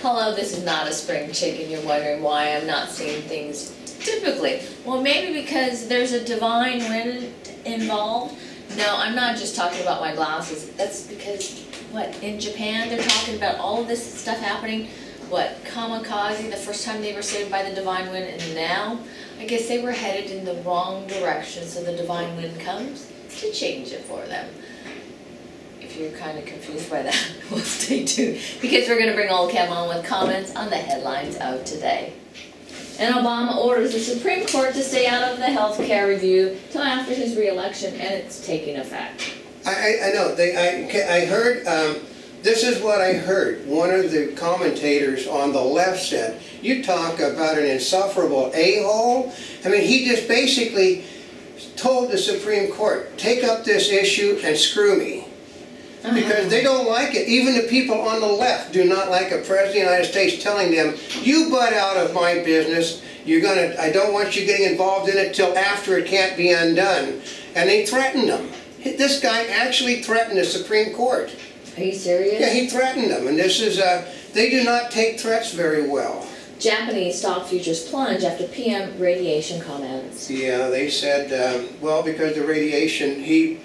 Hello, this is not a spring chicken. You're wondering why I'm not seeing things typically. Well, maybe because there's a divine wind involved. No, I'm not just talking about my glasses. That's because, in Japan they're talking about all of this stuff happening. Kamikaze, the first time they were saved by the divine wind, and now I guess they were headed in the wrong direction, so the divine wind comes to change it for them. If you're kind of confused by that, well, stay tuned, because we're going to bring Oldecam on with comments on the headlines of today. And Obama orders the Supreme Court to stay out of the health care review till after his re-election, and it's taking effect. I know. I heard, this is what I heard. One of the commentators on the left said, you talk about an insufferable a-hole. I mean, he just basically told the Supreme Court, take up this issue and screw me. Because they don't like it. Even the people on the left do not like a President of the United States telling them, you butt out of my business, I don't want you getting involved in it till after it can't be undone. And they threatened them. This guy actually threatened the Supreme Court. Are you serious? Yeah, he threatened them. And this is, they do not take threats very well. Japanese stock futures plunge after PM radiation comments. Yeah, they said, well, because the radiation, he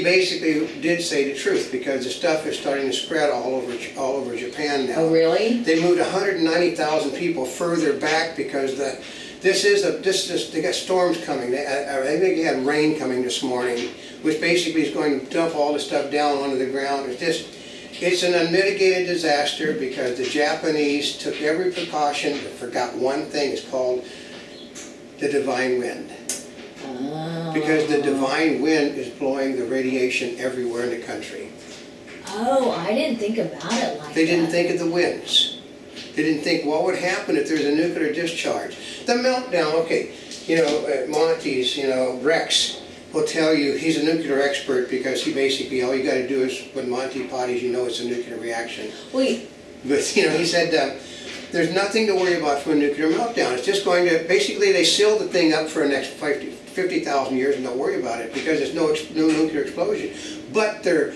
basically did say the truth, because the stuff is starting to spread all over Japan now. Oh, really? They moved 190,000 people further back because they got storms coming. I think they had rain coming this morning, which basically is going to dump all the stuff down onto the ground. It's an unmitigated disaster because the Japanese took every precaution but forgot one thing. It's called the divine wind. Because the divine wind is blowing the radiation everywhere in the country. Oh, I didn't think about it like that. They didn't think of the winds. They didn't think what would happen if there's a nuclear discharge. The meltdown, okay, Monty's, Rex will tell you, he's a nuclear expert because he basically, all you got to do is, when Monty potties, it's a nuclear reaction. Wait. But, he said, there's nothing to worry about from a nuclear meltdown. It's just going to, basically they seal the thing up for the next 50,000 years and don't worry about it because there's no nuclear explosion. But the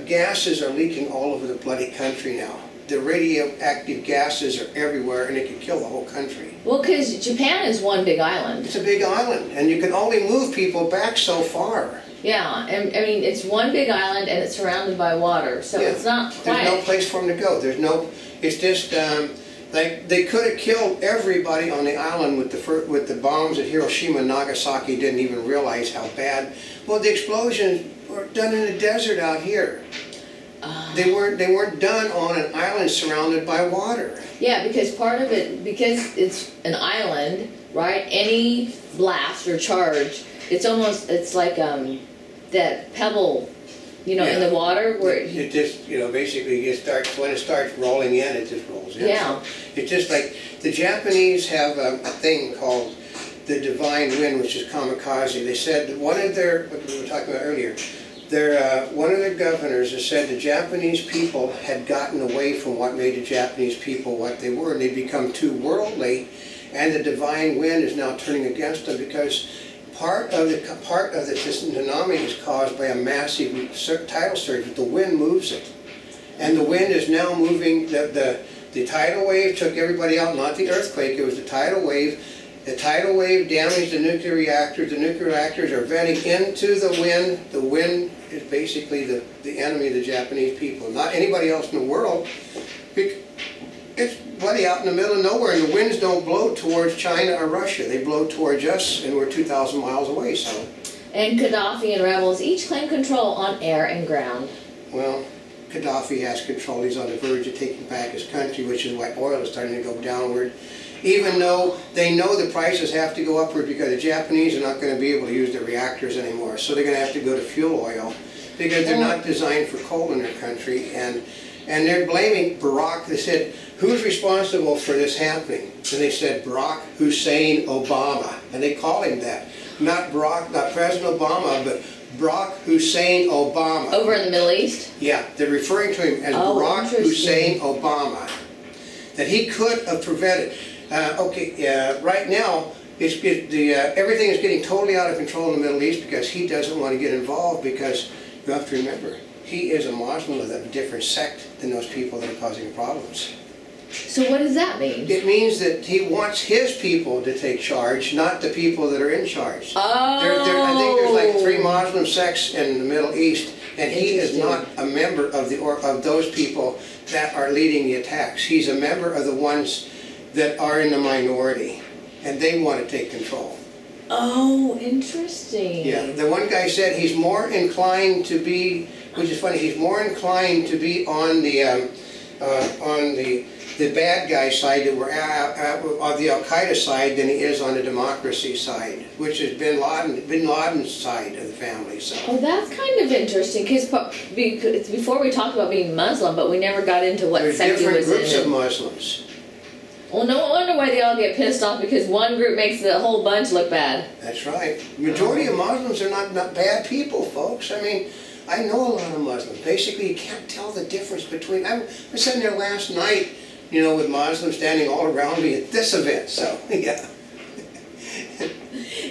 gases are leaking all over the bloody country now. The radioactive gases are everywhere and it could kill the whole country. Well, because Japan is one big island. It's a big island and you can only move people back so far. Yeah, and I mean, it's one big island and it's surrounded by water, so yeah. It's not quiet. There's no place for them to go. It's just, like, they could have killed everybody on the island with the bombs at Hiroshima and Nagasaki. Didn't even realize how bad. Well, the explosions were done in the desert out here. They weren't done on an island surrounded by water. Yeah, because part of it, because it's an island, right? Any blast or charge, it's like that pebble, in the water where it just, basically when it starts rolling in, it just rolls in. Yeah. So it's just like the Japanese have a thing called the divine wind, which is kamikaze. They said one of their, what we were talking about earlier, one of their governors has said the Japanese people had gotten away from what made the Japanese people what they were, and they'd become too worldly, and the divine wind is now turning against them because part of the tsunami is caused by a massive tidal surge, but the wind moves it. And the wind is now moving, the tidal wave took everybody out, not the earthquake, it was the tidal wave. The tidal wave damaged the nuclear reactors. The nuclear reactors are venting into the wind. The wind is basically the enemy of the Japanese people, not anybody else in the world. It's bloody out in the middle of nowhere, and the winds don't blow towards China or Russia. They blow towards us, and we're 2,000 miles away. So. And Gaddafi and rebels each claim control on air and ground. Well, Gaddafi has control. He's on the verge of taking back his country, which is why oil is starting to go downward. Even though they know the prices have to go upward because the Japanese are not going to be able to use their reactors anymore. So they're going to have to go to fuel oil because they're not designed for coal in their country. And they're blaming Barack. They said, who's responsible for this happening? And they said, Barack Hussein Obama. And they call him that. Not President Obama, but Barack Hussein Obama. Over in the Middle East? Yeah, they're referring to him as Barack Hussein Obama. That he could have prevented. Right now, everything is getting totally out of control in the Middle East because he doesn't want to get involved because you have to remember, he is a Muslim of a different sect than those people that are causing problems. So what does that mean? It means that he wants his people to take charge, not the people that are in charge. Oh. I think there's like 3 Muslim sects in the Middle East, and he is not a member of those people that are leading the attacks. He's a member of the ones that are in the minority, and they want to take control. Oh, interesting. Yeah, the one guy said he's more inclined to be, which is funny, he's more inclined to be on the bad guy side, that we're on the Al-Qaeda side, than he is on the democracy side, which is Bin Laden's side of the family. So. Oh, that's kind of interesting, because before we talked about being Muslim, but we never got into what sect he was in. There's different groups of Muslims. Well, no wonder why they all get pissed off, because one group makes the whole bunch look bad. That's right. Majority of Muslims are not bad people, folks. I mean, I know a lot of Muslims. Basically, you can't tell the difference between... I was sitting there last night, you know, with Muslims standing all around me at this event, so, yeah.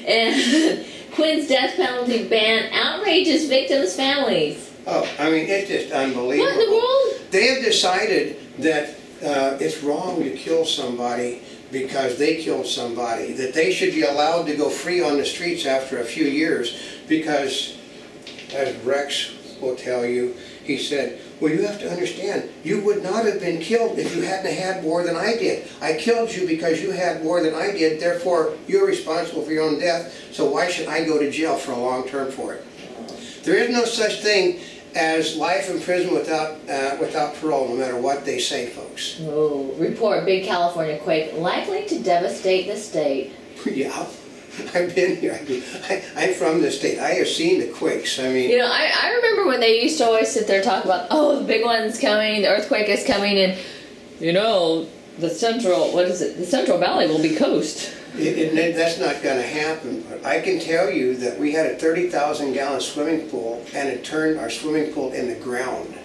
And Quinn's death penalty ban outrages victims' families. Oh, I mean, it's just unbelievable. What in the world? They have decided that it's wrong to kill somebody because they killed somebody, that they should be allowed to go free on the streets after a few years because, as Rex will tell you, he said, well, you have to understand, you would not have been killed if you hadn't had more than I did. I killed you because you had more than I did, therefore you're responsible for your own death, so why should I go to jail for a long term for it? There is no such thing as life in prison without parole, no matter what they say, folks. Oh, report big California quake likely to devastate the state. Yeah, I've been here. I'm from the state. I have seen the quakes. I mean, you know, I remember when they used to always sit there and talk about, oh, the big one's coming, the earthquake is coming, and you know, the Central Valley will be coast. That's not going to happen, but I can tell you that we had a 30,000-gallon swimming pool, and it turned our swimming pool in the ground.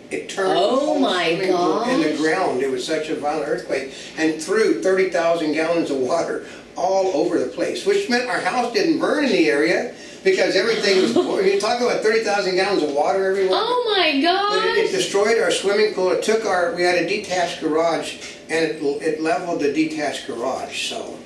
It turned the whole swimming pool in the ground. It was such a violent earthquake, and threw 30,000 gallons of water all over the place, which meant our house didn't burn in the area because everything was, you're talking about 30,000 gallons of water everywhere. Oh my gosh! But it destroyed our swimming pool. It took we had a detached garage, and it leveled the detached garage, so.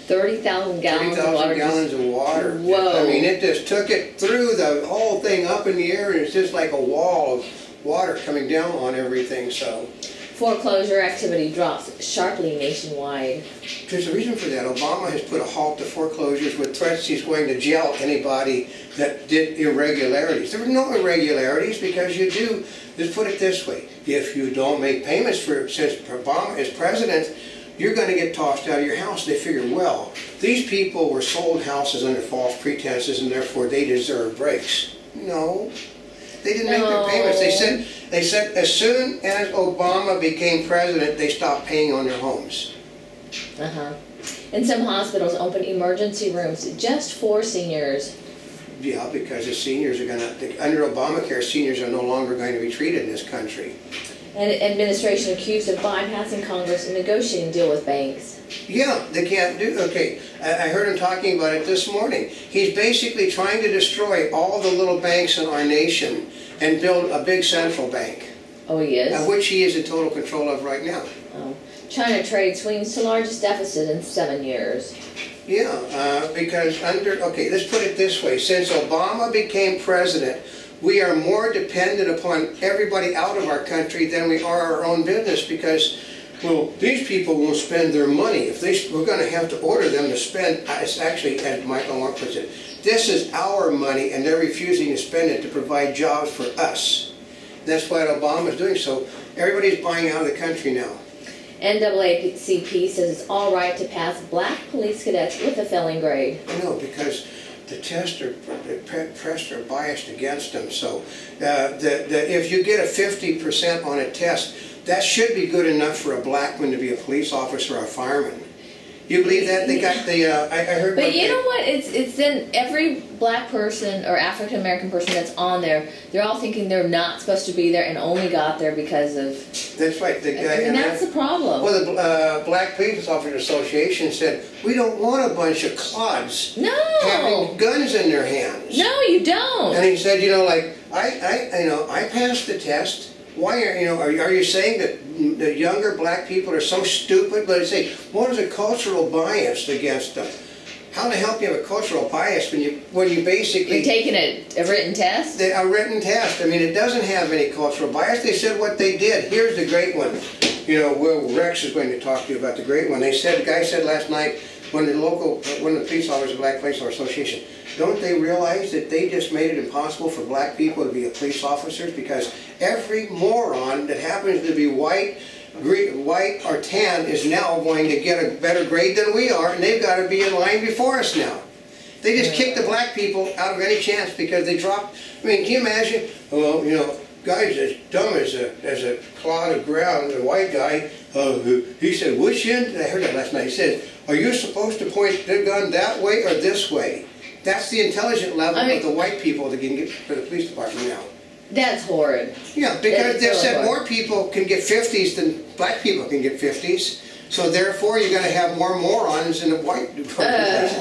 30,000 gallons of water. 30,000 gallons of water. Whoa. I mean, it just took it through the whole thing up in the air, and it's just like a wall of water coming down on everything, so. Foreclosure activity drops sharply nationwide. There's a reason for that. Obama has put a halt to foreclosures with threats he's going to jail anybody that did irregularities. There were no irregularities because you do, let's put it this way, if you don't make payments since Obama is president, you're going to get tossed out of your house. They figure, well, these people were sold houses under false pretenses and therefore they deserve breaks. No, they didn't make their payments. They said as soon as Obama became president, they stopped paying on their homes. And some hospitals open emergency rooms just for seniors. Yeah, because the seniors are going to, under Obamacare, seniors are no longer going to be treated in this country. And administration accused of bypassing Congress and negotiating deal with banks. Yeah, they can't do, okay, I heard him talking about it this morning. He's basically trying to destroy all the little banks in our nation and build a big central bank. Oh, he is? Which he is in total control of right now. Oh. China trade swings to largest deficit in 7 years. Yeah, because okay, let's put it this way. Since Obama became president, we are more dependent upon everybody out of our country than we are our own business because, well, these people won't spend their money. We're going to have to order them to spend, it's actually, as Michael Moore puts it, this is our money and they're refusing to spend it to provide jobs for us. That's what Obama's doing, so everybody's buying out of the country now. NAACP says it's all right to pass black police cadets with a failing grade. I know, because the tests are biased against them. So if you get a 50% on a test, that should be good enough for a black one to be a police officer or a fireman. You believe that? They got the, I heard... But you know what? It's then every black person or African American person that's on there, they're all thinking they're not supposed to be there and only got there because of... That's right. And that's the problem. Well, the Black Police Officers Association said, we don't want a bunch of clods having guns in their hands. No, you don't. And he said, you know, like, I passed the test. Why are you saying that the younger black people are so stupid? Let's say, what is a cultural bias against them? How the hell do you have a cultural bias when you basically... You're taking a written test? A written test. I mean, it doesn't have any cultural bias. They said what they did. Here's the great one. Rex is going to talk to you about the great one. The guy said last night, one of the police officers of the Black Police Association, don't they realize that they just made it impossible for black people to be police officers because every moron that happens to be white or tan is now going to get a better grade than we are, and they've got to be in line before us now. They just kicked the black people out of any chance because they dropped. I mean, can you imagine? Well, guys as dumb as a clod of ground, a white guy, he said, which end? I heard that last night. He said, are you supposed to point the gun that way or this way? That's the intelligent level of the white people that can get for the police department now. That's horrid. Yeah, because they said more people can get 50s than black people can get 50s. So therefore, you're going to have more morons in the white department.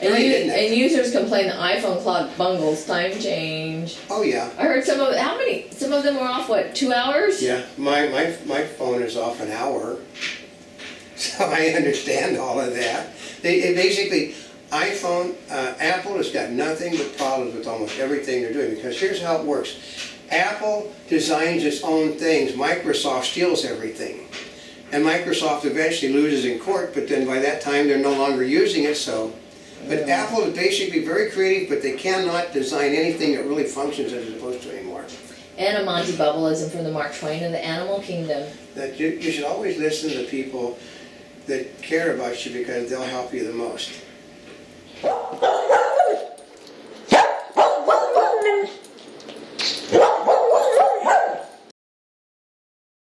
And users complain the iPhone clock bungles time change. Oh yeah. I heard some of them were off, what, 2 hours? Yeah, my phone is off an hour. So I understand all of that. Basically, iPhone, Apple has got nothing but problems with almost everything they're doing, because here's how it works. Apple designs its own things. Microsoft steals everything. And Microsoft eventually loses in court, but then by that time they're no longer using it, so. But Apple is basically very creative, but they cannot design anything that really functions as it's supposed to anymore. And a Monty Bubbleism from the Mark Twain of the Animal Kingdom. That you should always listen to people that care about you because they'll help you the most.